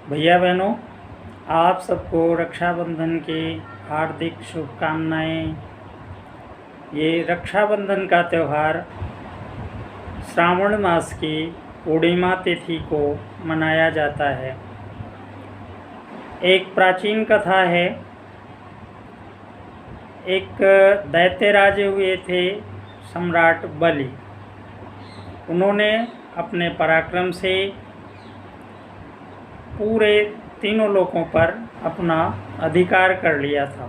भैया बहनों, आप सबको रक्षाबंधन की हार्दिक शुभकामनाएं। ये रक्षाबंधन का त्यौहार श्रावण मास की पूर्णिमा तिथि को मनाया जाता है। एक प्राचीन कथा है। एक दैत्य राजे हुए थे, सम्राट बलि। उन्होंने अपने पराक्रम से पूरे तीनों लोकों पर अपना अधिकार कर लिया था।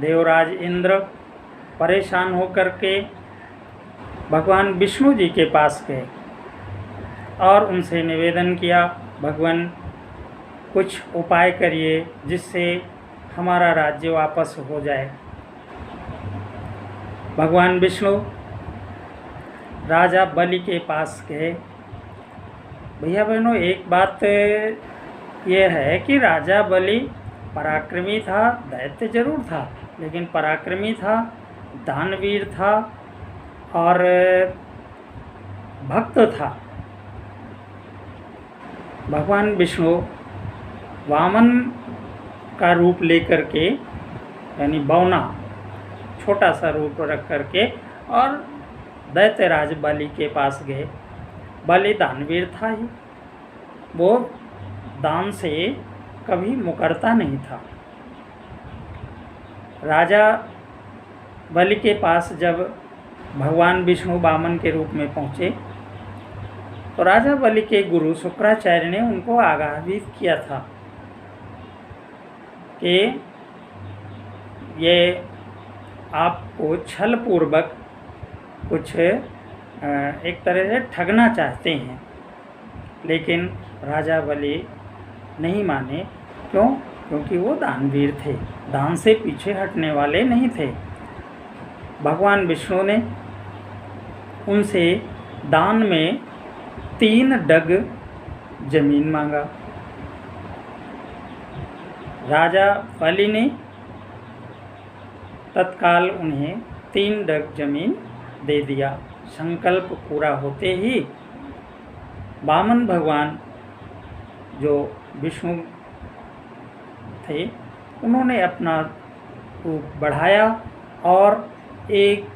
देवराज इंद्र परेशान होकर के भगवान विष्णु जी के पास गए और उनसे निवेदन किया, भगवान कुछ उपाय करिए जिससे हमारा राज्य वापस हो जाए। भगवान विष्णु राजा बलि के पास गए। भैया बहनों, एक बात यह है कि राजा बलि पराक्रमी था, दैत्य जरूर था, लेकिन पराक्रमी था, दानवीर था और भक्त था। भगवान विष्णु वामन का रूप लेकर के, यानी बौना छोटा सा रूप रख करके, और दैत्यराज बलि के पास गए। बलि दानवीर था ही, वो दान से कभी मुकरता नहीं था। राजा बलि के पास जब भगवान विष्णु वामन के रूप में पहुँचे तो राजा बलि के गुरु शुक्राचार्य ने उनको आगाहित किया था कि ये आपको छल पूर्वक कुछ एक तरह से ठगना चाहते हैं। लेकिन राजा बलि नहीं माने। क्यों? क्योंकि वो दानवीर थे, दान से पीछे हटने वाले नहीं थे। भगवान विष्णु ने उनसे दान में 3 डग जमीन मांगा। राजा बलि ने तत्काल उन्हें 3 डग जमीन दे दिया। संकल्प पूरा होते ही वामन भगवान जो विष्णु थे, उन्होंने अपना रूप बढ़ाया और एक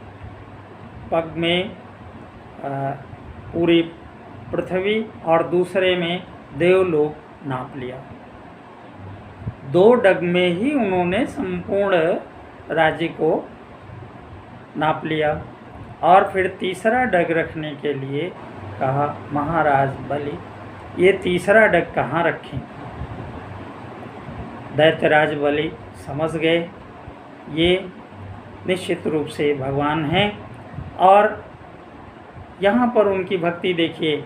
पग में पूरी पृथ्वी और दूसरे में देवलोक नाप लिया। 2 डग में ही उन्होंने संपूर्ण राज्य को नाप लिया। और फिर तीसरा डग रखने के लिए कहा, महाराज बलि ये तीसरा डग कहाँ रखें? दैत्यराज बलि समझ गए ये निश्चित रूप से भगवान हैं। और यहाँ पर उनकी भक्ति देखिए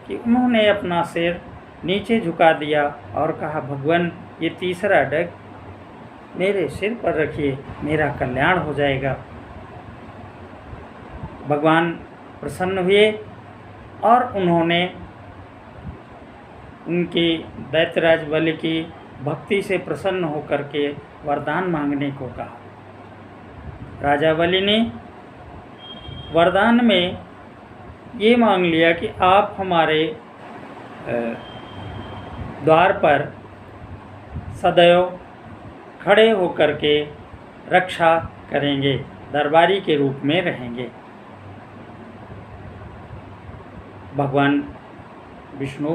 कि उन्होंने अपना सिर नीचे झुका दिया और कहा, भगवान ये तीसरा डग मेरे सिर पर रखिए, मेरा कल्याण हो जाएगा। भगवान प्रसन्न हुए और उन्होंने उनकी दैत्यराज बलि की भक्ति से प्रसन्न होकर के वरदान मांगने को कहा। राजा बलि ने वरदान में ये मांग लिया कि आप हमारे द्वार पर सदैव खड़े होकर के रक्षा करेंगे, दरबारी के रूप में रहेंगे। भगवान विष्णु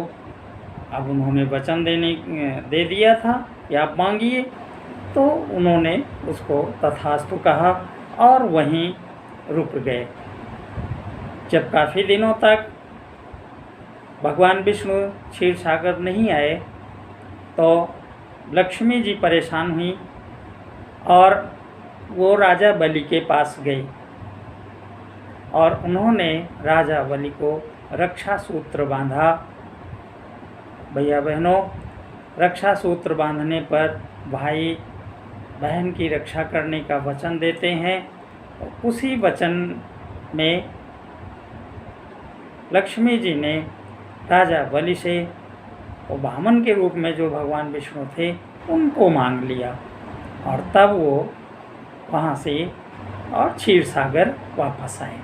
अब उन्होंने वचन दे दिया था कि आप मांगिए, तो उन्होंने उसको तथास्तु कहा और वहीं रुक गए। जब काफ़ी दिनों तक भगवान विष्णु क्षीर सागर नहीं आए तो लक्ष्मी जी परेशान हुई और वो राजा बलि के पास गई और उन्होंने राजा बलि को रक्षा सूत्र बांधा। भैया बहनों, रक्षा सूत्र बांधने पर भाई बहन की रक्षा करने का वचन देते हैं। उसी वचन में लक्ष्मी जी ने राजा बलि से वो वामन के रूप में जो भगवान विष्णु थे उनको मांग लिया और तब वो वहाँ से और क्षीर सागर वापस आए।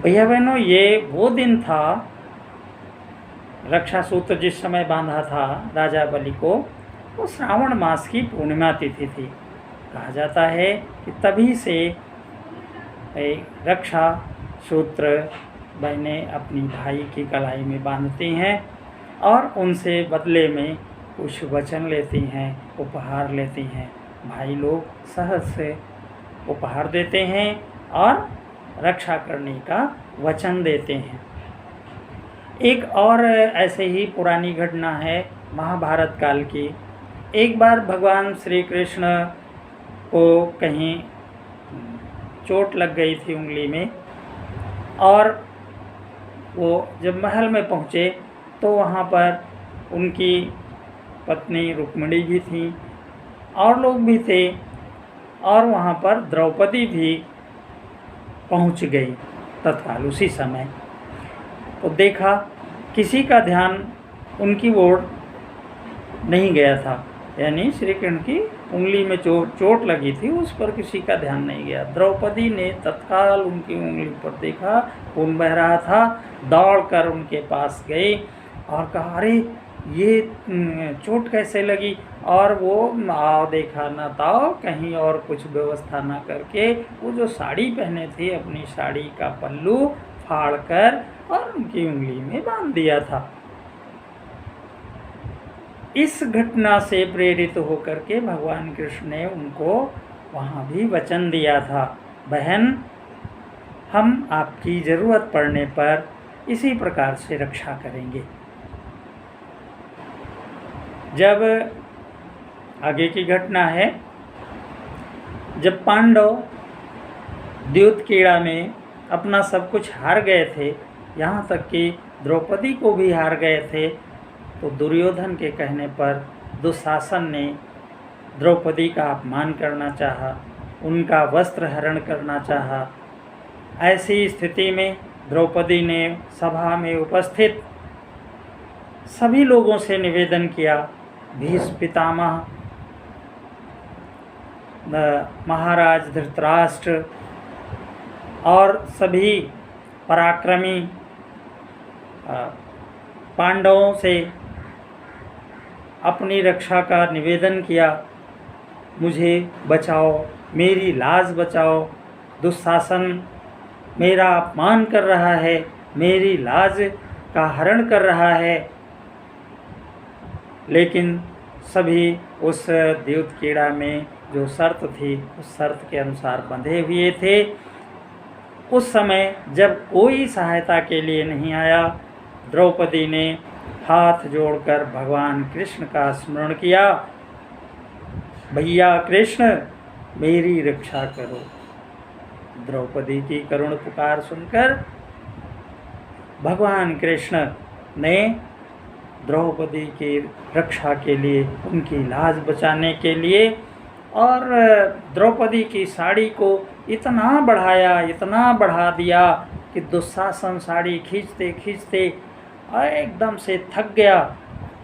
भैया बहनों, ये वो दिन था रक्षा सूत्र जिस समय बांधा था राजा बलि को, वो श्रावण मास की पूर्णिमा तिथि थी। कहा जाता है कि तभी से रक्षा सूत्र बहनें अपनी भाई की कलाई में बांधती हैं और उनसे बदले में कुछ वचन लेती हैं, उपहार लेती हैं। भाई लोग सहज से उपहार देते हैं और रक्षा करने का वचन देते हैं। एक और ऐसे ही पुरानी घटना है महाभारत काल की। एक बार भगवान श्री कृष्ण को कहीं चोट लग गई थी उंगली में, और वो जब महल में पहुँचे तो वहाँ पर उनकी पत्नी रुक्मिणी भी थी और लोग भी थे, और वहाँ पर द्रौपदी भी पहुँच गई तत्काल उसी समय। तो देखा किसी का ध्यान उनकी ओर नहीं गया था, यानी श्री कृष्ण की उंगली में चोट लगी थी, उस पर किसी का ध्यान नहीं गया। द्रौपदी ने तत्काल उनकी उंगली पर देखा, खून बह रहा था, दौड़कर उनके पास गई और कहा, अरे ये चोट कैसे लगी? और वो आओ देखा न ताओ, कहीं और कुछ व्यवस्था ना करके वो जो साड़ी पहने थे अपनी साड़ी का पल्लू फाड़कर और उनकी उंगली में बांध दिया था। इस घटना से प्रेरित होकर के भगवान कृष्ण ने उनको वहाँ भी वचन दिया था, बहन हम आपकी ज़रूरत पड़ने पर इसी प्रकार से रक्षा करेंगे। जब आगे की घटना है, जब पांडव द्यूतक्रीड़ा में अपना सब कुछ हार गए थे, यहाँ तक कि द्रौपदी को भी हार गए थे, तो दुर्योधन के कहने पर दुशासन ने द्रौपदी का अपमान करना चाहा, उनका वस्त्र हरण करना चाहा। ऐसी स्थिति में द्रौपदी ने सभा में उपस्थित सभी लोगों से निवेदन किया, भीष्म पितामह, महाराज धृतराष्ट्र और सभी पराक्रमी पांडवों से अपनी रक्षा का निवेदन किया, मुझे बचाओ, मेरी लाज बचाओ, दुशासन मेरा अपमान कर रहा है, मेरी लाज का हरण कर रहा है। लेकिन सभी उस द्यूतक्रीड़ा में जो शर्त थी उस शर्त के अनुसार बंधे हुए थे। उस समय जब कोई सहायता के लिए नहीं आया, द्रौपदी ने हाथ जोड़कर भगवान कृष्ण का स्मरण किया, भैया कृष्ण मेरी रक्षा करो। द्रौपदी की करुण पुकार सुनकर भगवान कृष्ण ने द्रौपदी की रक्षा के लिए, उनकी लाज बचाने के लिए और द्रौपदी की साड़ी को इतना बढ़ाया, इतना बढ़ा दिया कि दुशासन साड़ी खींचते खींचते एकदम से थक गया,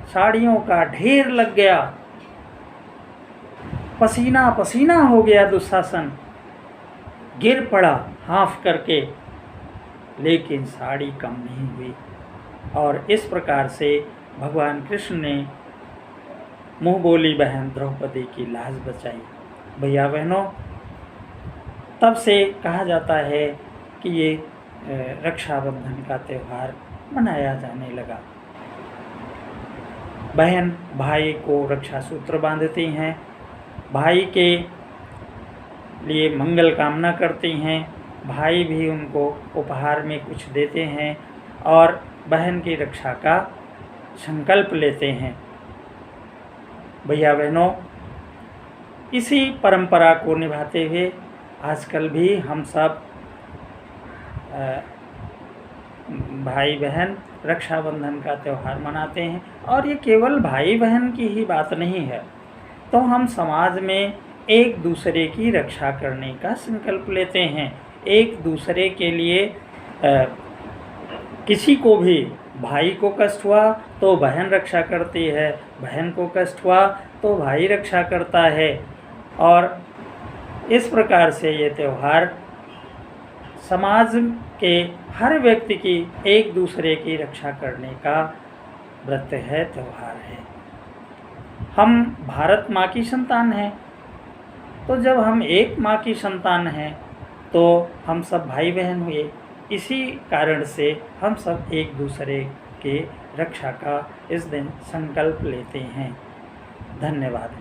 साड़ियों का ढेर लग गया, पसीना पसीना हो गया, दुशासन गिर पड़ा हाफ करके, लेकिन साड़ी कम नहीं हुई। और इस प्रकार से भगवान कृष्ण ने मुँह बोली बहन द्रौपदी की लाज बचाई। भैया बहनों, तब से कहा जाता है कि ये रक्षाबंधन का त्यौहार मनाया जाने लगा। बहन भाई को रक्षा सूत्र बांधती हैं, भाई के लिए मंगल कामना करती हैं, भाई भी उनको उपहार में कुछ देते हैं और बहन की रक्षा का संकल्प लेते हैं। भैया बहनों, इसी परंपरा को निभाते हुए आजकल भी हम सब भाई बहन रक्षाबंधन का त्यौहार मनाते हैं। और ये केवल भाई बहन की ही बात नहीं है, तो हम समाज में एक दूसरे की रक्षा करने का संकल्प लेते हैं। एक दूसरे के लिए किसी को भी, भाई को कष्ट हुआ तो बहन रक्षा करती है, बहन को कष्ट हुआ तो भाई रक्षा करता है। और इस प्रकार से ये त्यौहार समाज के हर व्यक्ति की एक दूसरे की रक्षा करने का व्रत है, त्यौहार है। हम भारत माँ की संतान हैं, तो जब हम एक माँ की संतान हैं तो हम सब भाई बहन हुए। इसी कारण से हम सब एक दूसरे के रक्षा का इस दिन संकल्प लेते हैं। धन्यवाद।